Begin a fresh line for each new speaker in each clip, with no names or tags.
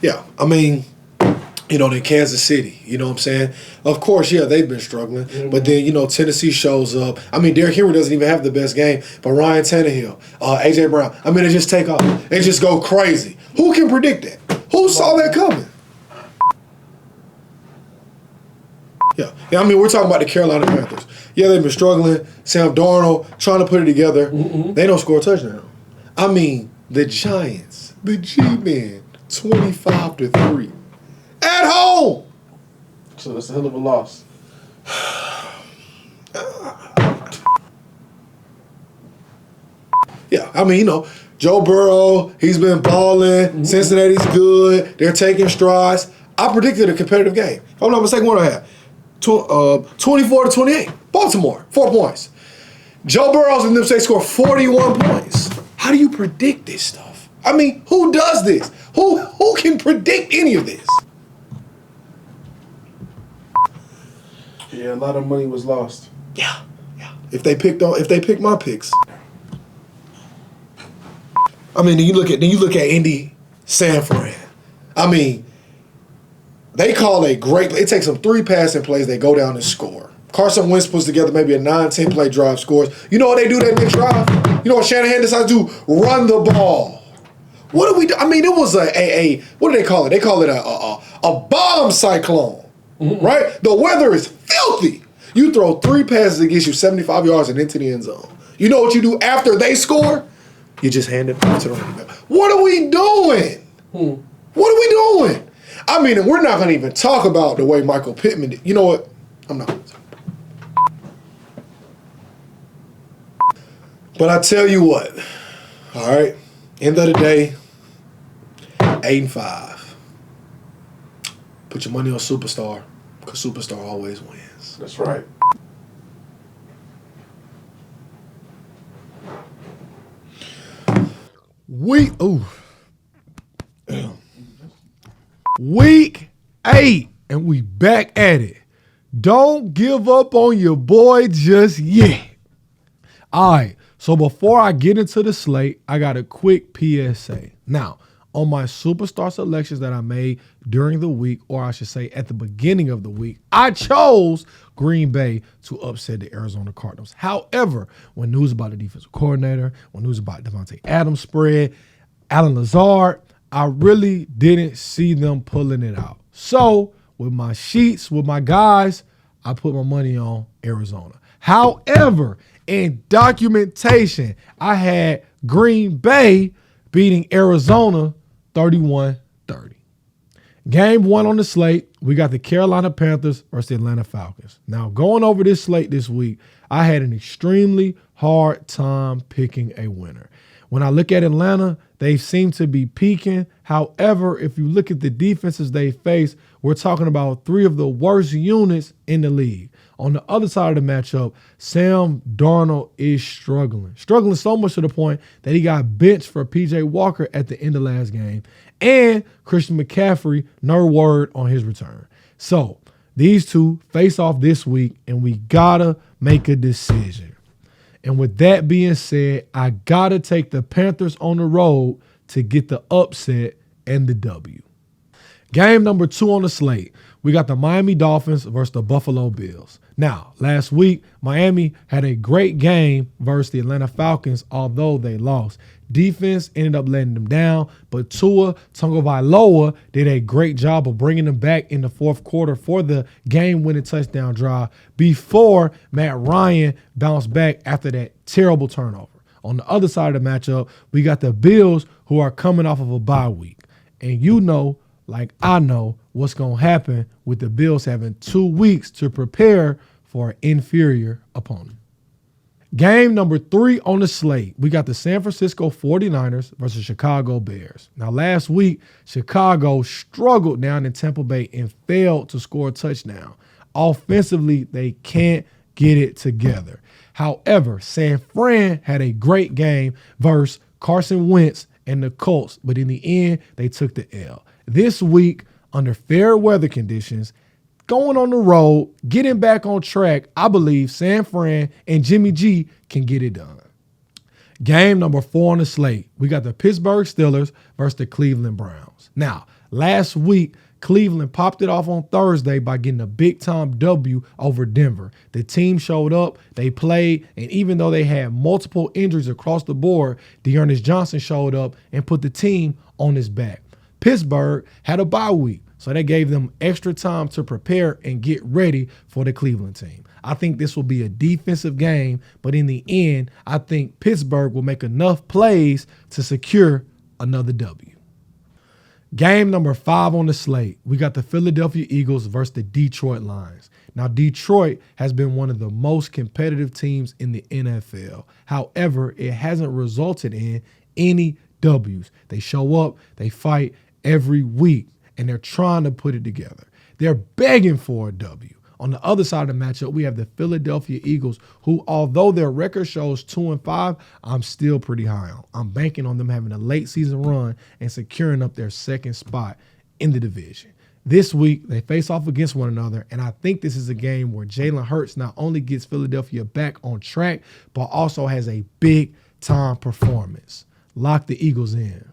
Yeah, I mean, then Kansas City, you know what I'm saying? Of course, yeah, they've been struggling. Mm-hmm. But then, Tennessee shows up. I mean, Derrick Henry doesn't even have the best game. But Ryan Tannehill, A.J. Brown, I mean, they just take off. They just go crazy. Who can predict that? Who saw that coming? Yeah, I mean, we're talking about the Carolina Panthers. Yeah, they've been struggling. Sam Darnold trying to put it together. Mm-hmm. They don't score a touchdown. I mean, the Giants, the G-Men, 25-3. At home!
So that's a hell of a loss.
Yeah, I mean, Joe Burrow, he's been balling. Mm-hmm. Cincinnati's good. They're taking strides. I predicted a competitive game. If I'm not mistaken, what do I have? 24-28. Baltimore, 4 points. Joe Burrow's and them say score 41 points. How do you predict this stuff? I mean, who does this? Who can predict any of this?
Yeah, a lot of money was lost.
Yeah. If they picked my picks. I mean, then you look at Indy, San Fran. I mean, they call it takes them 3 passing plays, they go down and score. Carson Wentz puts together maybe a 9-10 play drive, scores. You know what they do that next drive? You know what Shanahan decides to do? Run the ball. What do we do? I mean, it was a what do they call it? They call it a bomb cyclone, mm-hmm. right? The weather is filthy. You throw 3 passes that gets you 75 yards and into the end zone. You know what you do after they score? You just hand it to the running back. What are we doing? What are we doing? I mean, and we're not going to even talk about the way Michael Pittman did. You know what? I'm not going to talk. But I tell you what, all right, end of the day, 8-5. Put your money on Superstar, because Superstar always wins.
That's right.
Week 8, and we back at it. Don't give up on your boy just yet. All right, so before I get into the slate, I got a quick PSA. Now, on my superstar selections that I made during the week, or I should say at the beginning of the week, I chose Green Bay to upset the Arizona Cardinals. However, when news about the defensive coordinator, when news about Devontae Adams spread, Alan Lazard, I really didn't see them pulling it out. So with my sheets, with my guys, I put my money on Arizona. However, in documentation, I had Green Bay beating Arizona 31-30. Game 1 on the slate, we got the Carolina Panthers versus the Atlanta Falcons. Now, going over this slate this week, I had an extremely hard time picking a winner. When I look at Atlanta, they seem to be peaking. However, if you look at the defenses they face, we're talking about 3 of the worst units in the league. On the other side of the matchup, Sam Darnold is struggling. Struggling so much to the point that he got benched for P.J. Walker at the end of last game. And Christian McCaffrey, no word on his return. So these two face off this week, and we gotta make a decision. And with that being said, I gotta take the Panthers on the road to get the upset and the W. Game number 2 on the slate, we got the Miami Dolphins versus the Buffalo Bills. Now, last week, Miami had a great game versus the Atlanta Falcons, although they lost. Defense ended up letting them down, but Tua Tagovailoa did a great job of bringing them back in the fourth quarter for the game-winning touchdown drive before Matt Ryan bounced back after that terrible turnover. On the other side of the matchup, we got the Bills, who are coming off of a bye week. And you know, like I know, what's going to happen with the Bills having 2 weeks to prepare for an inferior opponent. Game number 3 on the slate, we got the San Francisco 49ers versus Chicago Bears. Now, last week, Chicago struggled down in Tampa Bay and failed to score a touchdown. Offensively, they can't get it together. However, San Fran had a great game versus Carson Wentz and the Colts, but in the end, they took the L. This week, under fair weather conditions, going on the road, getting back on track, I believe San Fran and Jimmy G can get it done. Game number 4 on the slate, we got the Pittsburgh Steelers versus the Cleveland Browns. Now, Last week, Cleveland popped it off on Thursday by getting a big-time W over Denver. The team showed up, they played, and even though they had multiple injuries across the board, Dearness Johnson showed up and put the team on his back. Pittsburgh had a bye week, so that gave them extra time to prepare and get ready for the Cleveland team. I think this will be a defensive game, but in the end, I think Pittsburgh will make enough plays to secure another W. Game number 5 on the slate, we got the Philadelphia Eagles versus the Detroit Lions. Now, Detroit has been one of the most competitive teams in the NFL. However, it hasn't resulted in any W's. They show up, they fight every week, and they're trying to put it together. They're begging for a W. On the other side of the matchup, we have the Philadelphia Eagles, who, although their record shows 2-5, I'm still pretty high on. I'm banking on them having a late season run and securing up their second spot in the division. This week, they face off against one another, and I think this is a game where Jalen Hurts not only gets Philadelphia back on track, but also has a big-time performance. Lock the Eagles in.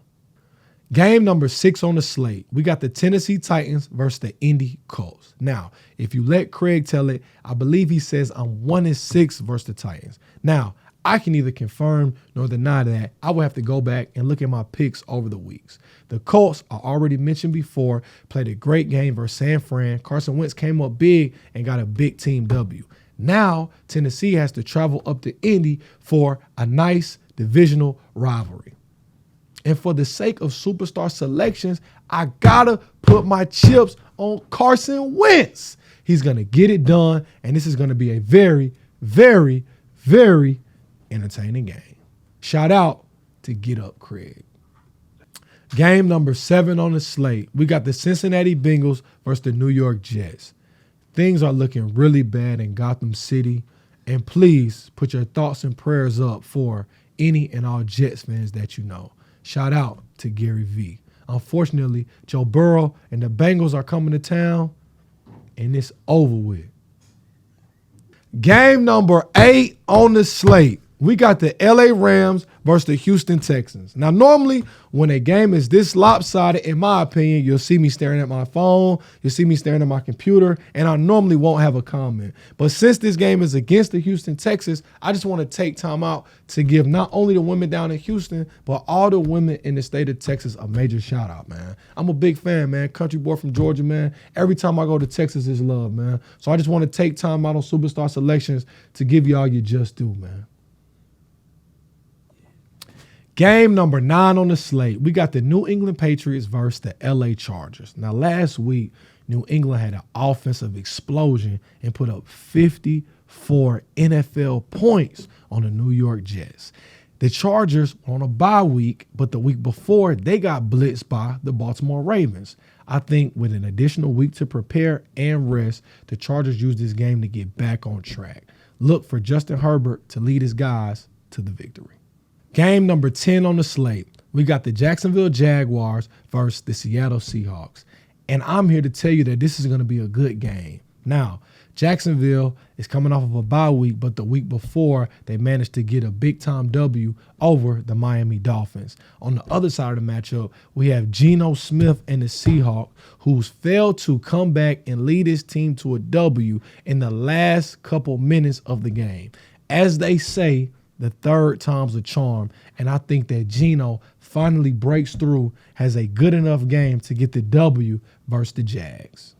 Game number 6 on the slate, we got the Tennessee Titans versus the Indy Colts. Now, if you let Craig tell it, I believe he says I'm 1-6 versus the Titans. Now, I can neither confirm nor deny that. I will have to go back and look at my picks over the weeks. The Colts, I already mentioned before, played a great game versus San Fran. Carson Wentz came up big and got a big team W. Now, Tennessee has to travel up to Indy for a nice divisional rivalry. And for the sake of superstar selections, I gotta put my chips on Carson Wentz. He's gonna get it done, and this is gonna be a very, very, very entertaining game. Shout out to Get Up Craig. Game number 7 on the slate. We got the Cincinnati Bengals versus the New York Jets. Things are looking really bad in Gotham City, and please put your thoughts and prayers up for any and all Jets fans that you know. Shout out to Gary V. Unfortunately, Joe Burrow and the Bengals are coming to town, and it's over with. Game number 8 on the slate. We got the LA Rams versus the Houston Texans. Now, normally when a game is this lopsided, in my opinion, you'll see me staring at my phone, you'll see me staring at my computer, and I normally won't have a comment. But since this game is against the Houston Texans, I just want to take time out to give not only the women down in Houston, but all the women in the state of Texas a major shout out, man. I'm a big fan, man. Country boy from Georgia, man. Every time I go to Texas, it's love, man. So I just want to take time out on Superstar Selections to give y'all your just due, man. Game number 9 on the slate, we got the New England Patriots versus the LA Chargers. Now, last week, New England had an offensive explosion and put up 54 NFL points on the New York Jets. The Chargers were on a bye week, but the week before, they got blitzed by the Baltimore Ravens. I think with an additional week to prepare and rest, the Chargers used this game to get back on track. Look for Justin Herbert to lead his guys to the victory. Game number 10 on the slate, we got the Jacksonville Jaguars versus the Seattle Seahawks. And I'm here to tell you that this is going to be a good game. Now, Jacksonville is coming off of a bye week, but the week before, they managed to get a big-time W over the Miami Dolphins. On the other side of the matchup, we have Geno Smith and the Seahawks, who's failed to come back and lead his team to a W in the last couple minutes of the game. As they say, the third time's a charm, and I think that Geno finally breaks through, has a good enough game to get the W versus the Jags.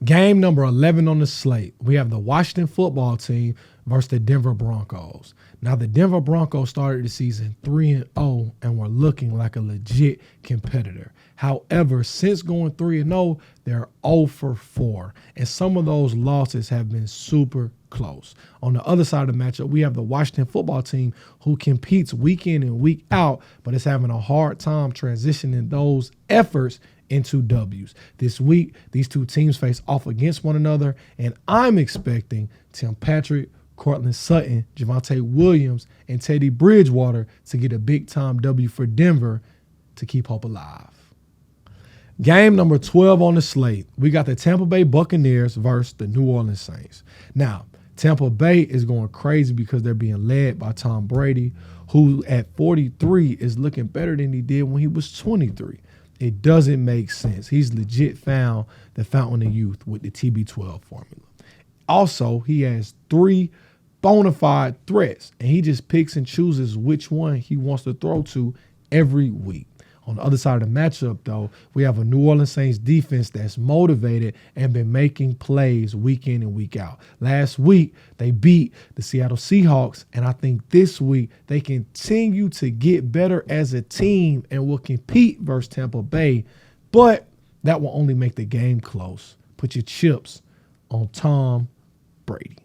Game number 11 on the slate, we have the Washington football team versus the Denver Broncos. Now, the Denver Broncos started the season 3-0 and were looking like a legit competitor. However, since going 3-0, they're 0-4, and some of those losses have been super close. On the other side of the matchup, we have the Washington football team who competes week in and week out, but is having a hard time transitioning those efforts into W's. This week, these two teams face off against one another, and I'm expecting Tim Patrick, Cortland Sutton, Javonte Williams, and Teddy Bridgewater to get a big-time W for Denver to keep hope alive. Game number 12 on the slate, we got the Tampa Bay Buccaneers versus the New Orleans Saints. Now, Tampa Bay is going crazy because they're being led by Tom Brady, who at 43 is looking better than he did when he was 23. It doesn't make sense. He's legit found the fountain of youth with the TB12 formula. Also, he has 3 bona fide threats, and he just picks and chooses which one he wants to throw to every week. On the other side of the matchup, though, we have a New Orleans Saints defense that's motivated and been making plays week in and week out. Last week, they beat the Seattle Seahawks, and I think this week they continue to get better as a team and will compete versus Tampa Bay, but that will only make the game close. Put your chips on Tom Brady.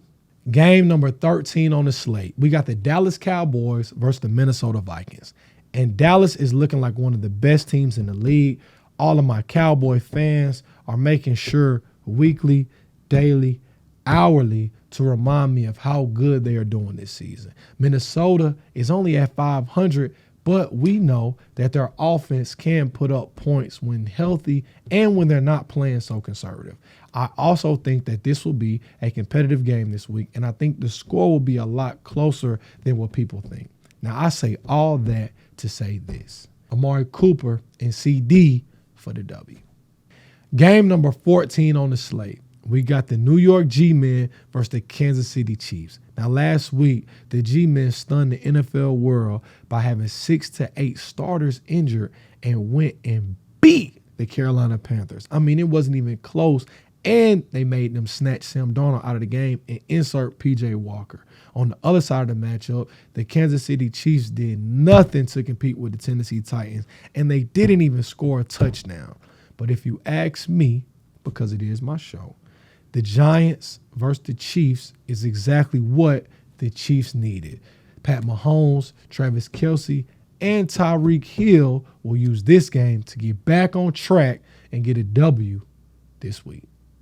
Game number 13 on the slate. We got the Dallas Cowboys versus the Minnesota Vikings. And Dallas is looking like one of the best teams in the league. All of my Cowboy fans are making sure weekly, daily, hourly to remind me of how good they are doing this season. Minnesota is only at 500, but we know that their offense can put up points when healthy and when they're not playing so conservative. I also think that this will be a competitive game this week, and I think the score will be a lot closer than what people think. Now, I say all that to say this. Amari Cooper and CD for the W. Game number 14 on the slate. We got the New York G-Men versus the Kansas City Chiefs. Now, last week, the G-Men stunned the NFL world by having 6 to 8 starters injured and went and beat the Carolina Panthers. I mean, it wasn't even close, and they made them snatch Sam Darnold out of the game and insert P.J. Walker. On the other side of the matchup, the Kansas City Chiefs did nothing to compete with the Tennessee Titans, and they didn't even score a touchdown. But if you ask me, because it is my show, the Giants versus the Chiefs is exactly what the Chiefs needed. Pat Mahomes, Travis Kelce, and Tyreek Hill will use this game to get back on track and get a W this week.